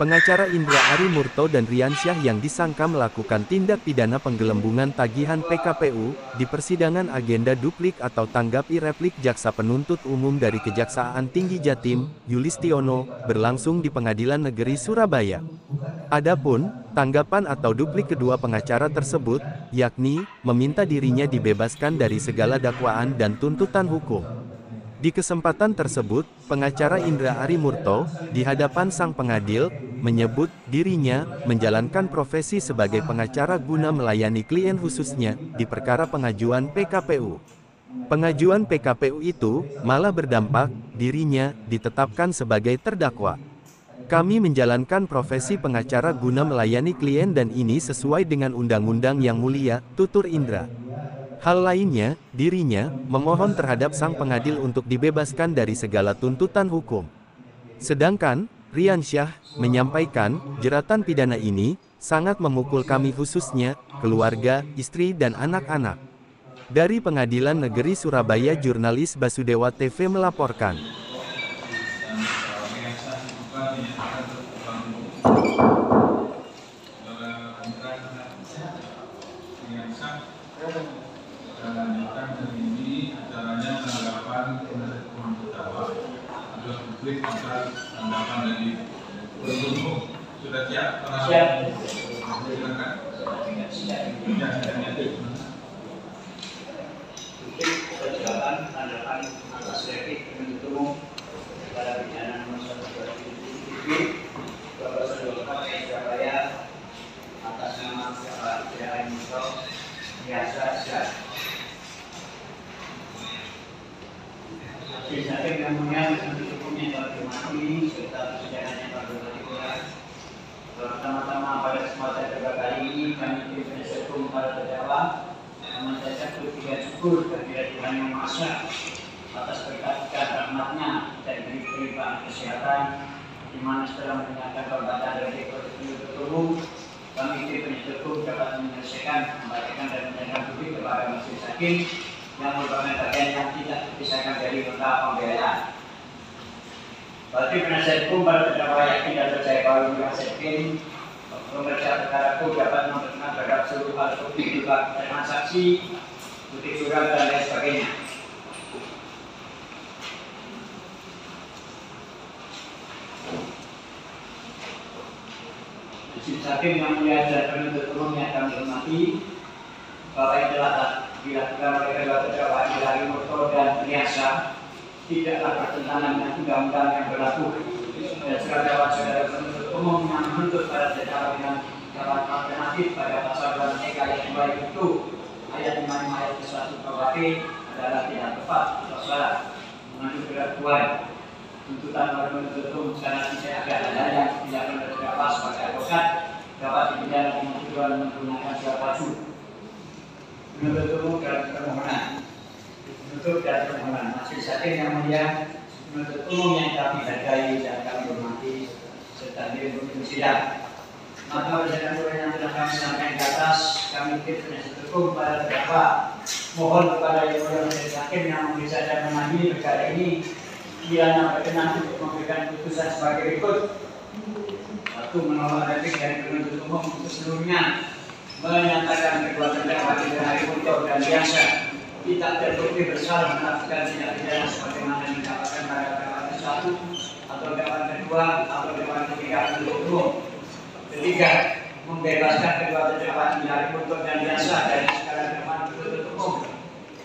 Pengacara Indra Arimurto dan Riansyah yang disangka melakukan tindak pidana penggelembungan tagihan PKPU, di persidangan agenda duplik atau tanggapi replik Jaksa Penuntut Umum dari Kejaksaan Tinggi Jatim, Yulistiono, berlangsung di Pengadilan Negeri Surabaya. Adapun, tanggapan atau duplik kedua pengacara tersebut, yakni, meminta dirinya dibebaskan dari segala dakwaan dan tuntutan hukum. Di kesempatan tersebut, pengacara Indra Arimurto, di hadapan sang pengadil, menyebut dirinya menjalankan profesi sebagai pengacara guna melayani klien khususnya di perkara pengajuan PKPU. Pengajuan PKPU itu malah berdampak dirinya ditetapkan sebagai terdakwa. Kami menjalankan profesi pengacara guna melayani klien dan ini sesuai dengan undang-undang yang mulia, tutur Indra. Hal lainnya, dirinya memohon terhadap sang pengadil untuk dibebaskan dari segala tuntutan hukum. Sedangkan, Riansyah menyampaikan, jeratan pidana ini sangat memukul kami khususnya, keluarga, istri dan anak-anak. Dari Pengadilan Negeri Surabaya, jurnalis Basudewa TV melaporkan. Lanjutkan hari ini acaranya tanggapan terdakwa adalah publik maka tanggapan dari penuntut sudah siap? Siap. Silakan. Publik perjalanan tanggapan atas replik penuntut umum pada pidana nomor 1/2023 Bapak Saudara Surabaya atas nama Bapak Indra Arimurto biasa. Hakim yang mulia penuntut umum yang terhormati serta persidangan yang berbahagia. Pertama-tama pada kesempatan kali ini kami tim penasihat hukum para terdakwa memanjatkan puji syukur kehadirat Tuhan Yang Maha Esa atas berkat rahmat-Nya dan kelimpahan kesehatan, di mana setelah mendengarkan perkataan dari penuntut umum, kami tim penasihat hukum dapat menyelesaikan, membacakan dan menyerahkan publik kepada majelis hakim yang merupakan bagian yang tidak dipisahkan dari nota pembelaan. Bagi penasihat hukum para terdakwa yakin dan percaya bahwa penasihat hakim pemeriksa perkara hukum dapat menerima terhadap seluruh hal bukti berupa transaksi, bukti surat dan lain sebagainya. Majelis hakim yang mulia dan penuntut umum yang kami hormati, bahwa yang telah dilakukan oleh kedua terdakwa Indra Arimurto dan Riansyah tidaklah bertentangan dengan undang-undang yang berlaku, dan saudara penuntut umum yang menuntut pada terdakwa dengan dakwaan alternatif pada pasal 2 ayat 2 itu ayat 5 ayat 1 KUHP adalah tidak tepat atau salah mengandung keraguan tuntutan oleh penuntut umum karena tidak ada hal yang tidak terdakwa sebagai advokat dapat dipidana dengan tujuan menggunakan surat palsu. Penuntut umum dalam permohonan, penuntut dan permohonan majelis hakim yang mulia, penuntut umum yang kami hargai dan kami hormati serta hadir untuk sidang. Maka berdasarkan yang telah kami sampaikan di atas, kami tim penasihat hukum para terdakwa mohon kepada yang mulia majelis hakim yang memeriksa dan mengadili perkara ini kiranya berkenan untuk memberikan putusan sebagai berikut. 1. Menolak replik dari penuntut umum untuk seluruhnya, menyatakan kedua terdakwa Indra Arimurto dan Riansyah tidak terbukti bersalah melakukan tindak pidana sebagaimana didapatkan pada dakwaan ke-1 atau dakwaan kedua atau dakwaan ketiga penuntut umum. 3. Membebaskan kedua terdakwa Indra Arimurto dan Riansyah dari segala dakwaan penuntut umum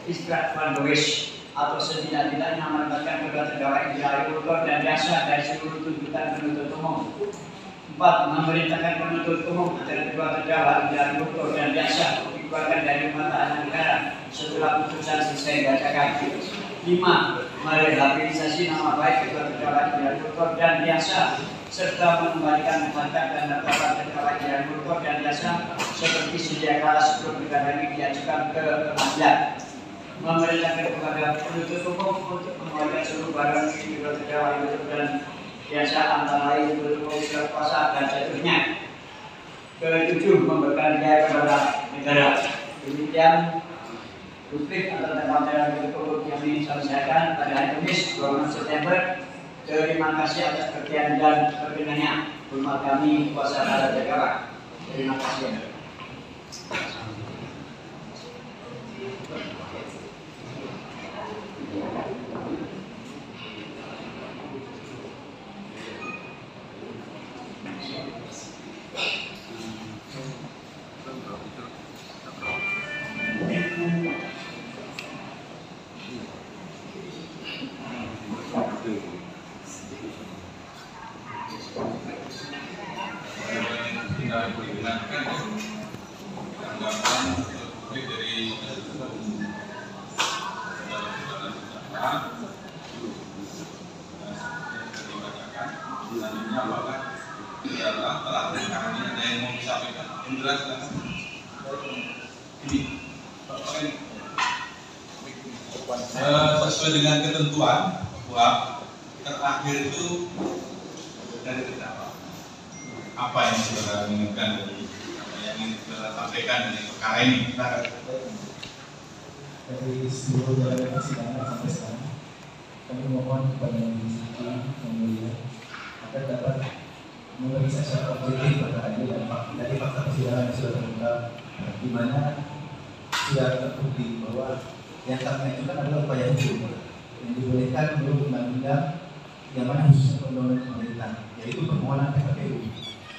Istrat van Dois atau setidak-tidaknya menempatkan kedua terdakwa Indra Arimurto dan Riansyah dari seluruh tuntutan penuntut umum. 4. Memerintahkan penuntut umum agar kedua terdakwa Indra Arimurto dan Riansyah dikeluarkan dari rumah tahanan negara setelah putusan selesai dibacakan. 5. Merehabilitasi nama baik kedua terdakwa Indra Arimurto dan Riansyah serta mengembalikan harkat dan martabat terdakwa Indra Arimurto dan Riansyah seperti sedia kala sebelum perkara ini diajukan ke pengadilan. Memerintahkan kepada penuntut umum untuk mengeluarkan seluruh barang milik kedua terdakwa Arimurto dan Riansyah antara lain berupa surat kuasa dan seterusnya. 7. Memberikan biaya kepada negara. Demikian publik atas nama penuntut umum yang diselesaikan pada hari Kamis 26 September Terima kasih atas perhatian dan perkenannya. Hormat kami kuasa Raja Jakarta. Terima kasih. Kita perkenankan tanggapan publik dari saudara-saudara dibacakan. Selanjutnya apakah telah ditangani ada yang mau disampaikan? Indra, silakan. Ini sesuai dengan ketentuan bahwa terakhir itu dari terdakwa. Apa yang saudara inginkan dari apa yang ingin saudara sampaikan dari perkara ini? Dari seluruh jalan persidangan sampai sekarang, kami mohon kepada Majelis Hakim yang mulia agar dapat memeriksa secara objektif pada adil dan dari fakta persidangan yang sudah terungkap, di mana sudah terbukti bahwa yang kami ajukan adalah upaya hukum yang dibolehkan menurut undang-undang yang mana khususnya undang-undang pemerintah, yaitu permohonan PKPU.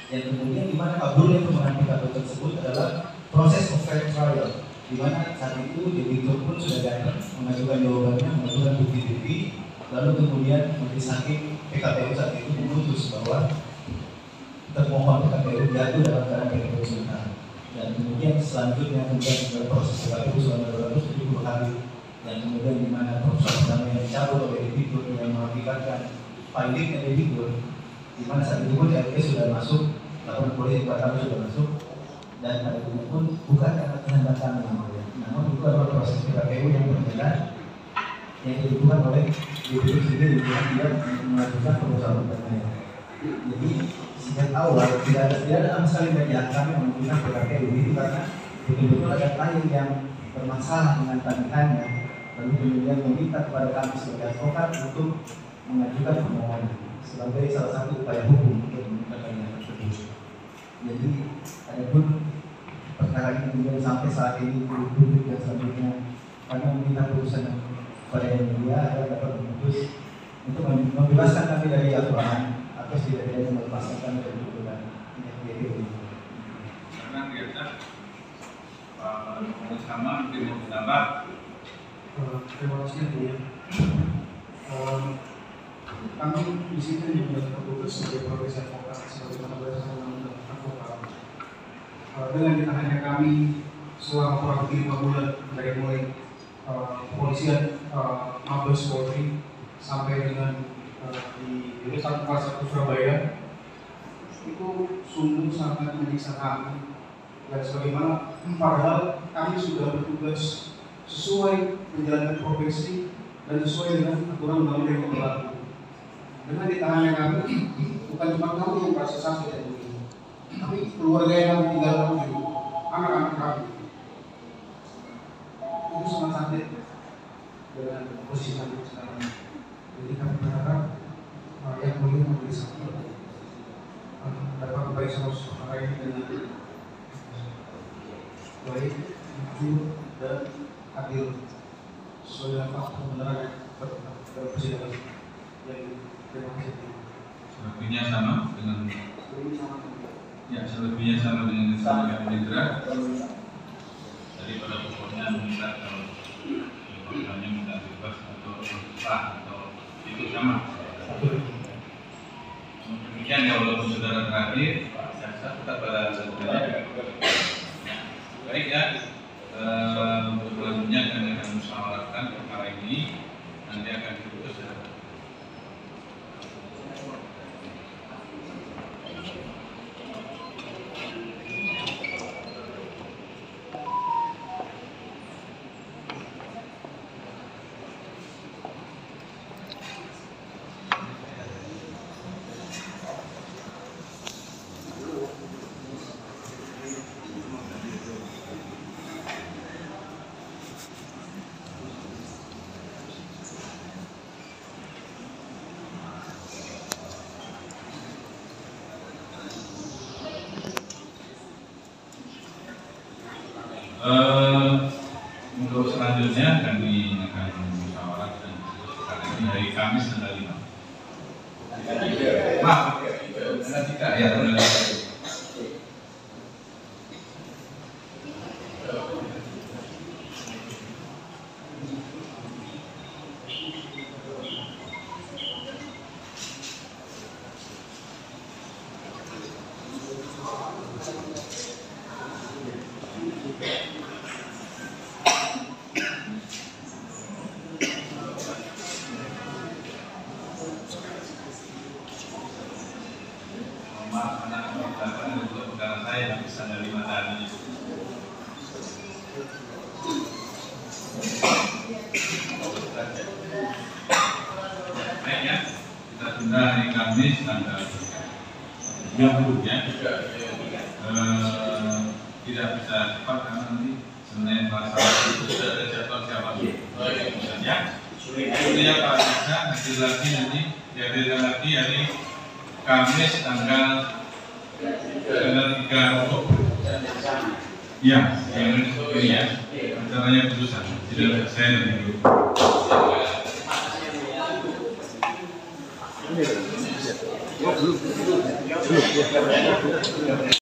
Yang kemudian di mana kabulnya permohonan PKPU tersebut adalah proses of fair trial, di mana saat itu debitur pun sudah datang mengajukan jawabannya, mengajukan bukti-bukti, lalu kemudian Majelis Hakim PKPU saat itu memutus bahwa termohon PKPU jatuh dalam keadaan PKPU sementara. Dan kemudian selanjutnya kemudian proses PKPU selama 270 hari, dan kemudian di mana proses pertama yang dicabut oleh debitur yang mengakibatkan findingnya debitur, di mana saat itu pun LP sudah masuk, laporan polisi kami sudah masuk, dan pada itu pun bukan karena kehendak kami namanya, namun itu adalah proses PKPU yang berjalan yang dilakukan oleh debitur sendiri yang tidak melakukan perusahaan bertanya. Jadi sejak awal tidak ada sama sekali media kami menggunakan PKPU ini karena betul-betul ada klien yang bermasalah dengan tagihannya, lalu kemudian meminta kepada kami sebagai advokat untuk mengajukan permohonan sebagai salah satu upaya hukum untuk mendapatkan tersebut. Jadi adapun perkara ini kemudian sampai saat ini publik dan selanjutnya kami meminta putusan kepada yang mulia agar dapat memutus untuk membebaskan kami dari aturan atau setidaknya melepaskan kami dari tuntutan ini. Karena kita sama mungkin mau ditambah. Terima kasih ya. Kami di sini juga terputus sebagai profesi advokat sebagai undang-undang advokat. Dengan ditahannya kami selama kurang lebih 5 bulan dari mulai kepolisian Mabes Polri sampai dengan di Rutan Kelas 1 Surabaya, itu sungguh sangat menyiksa kami. Dan sebagaimana padahal kami sudah bertugas sesuai menjalankan profesi dan sesuai dengan aturan undang-undang yang berlaku. Dengan ditahannya kami, bukan cuma kami yang merasa sakit dan begini, tapi keluarga yang kami tinggalkan juga, anak-anak kami, itu sangat sakit dengan posisi kami sekarang. Jadi kami berharap yang mulia Majelis Hakim dapat membaik sama perkara ini dengan baik, jujur dan adil sesuai dengan fakta kebenaran yang dalam persidangan. Terima kasih. Selebihnya sama dengan selebihnya sama dengan yang Indra. Jadi pada pokoknya minta kalau misalnya minta bebas atau sah atau itu sama. Demikian ya, walaupun saudara terakhir, saya tetap pada saudara. Baik ya, untuk selanjutnya kami akan musyawarahkan perkara ini, nanti akan diputus ya. selanjutnya kami akan musyawarahkan ini hari Kamis tanggal 5. Maaf, tanggal 3 ya, tanggal 3. Maaf, anak belakang untuk perkara saya bisa dari matanya. Baik ya, kita tunda hari Kamis tanggal 30 ya. Tidak bisa cepat karena nanti Senin Selasa itu sudah ada jadwal siapa ya. Intinya Pak Jaksa hadir lagi nanti dihadirkan lagi hari Kamis tanggal 3 Oktober. Ya, yang ini ya. Acaranya putusan. Tidak saya nanti dulu.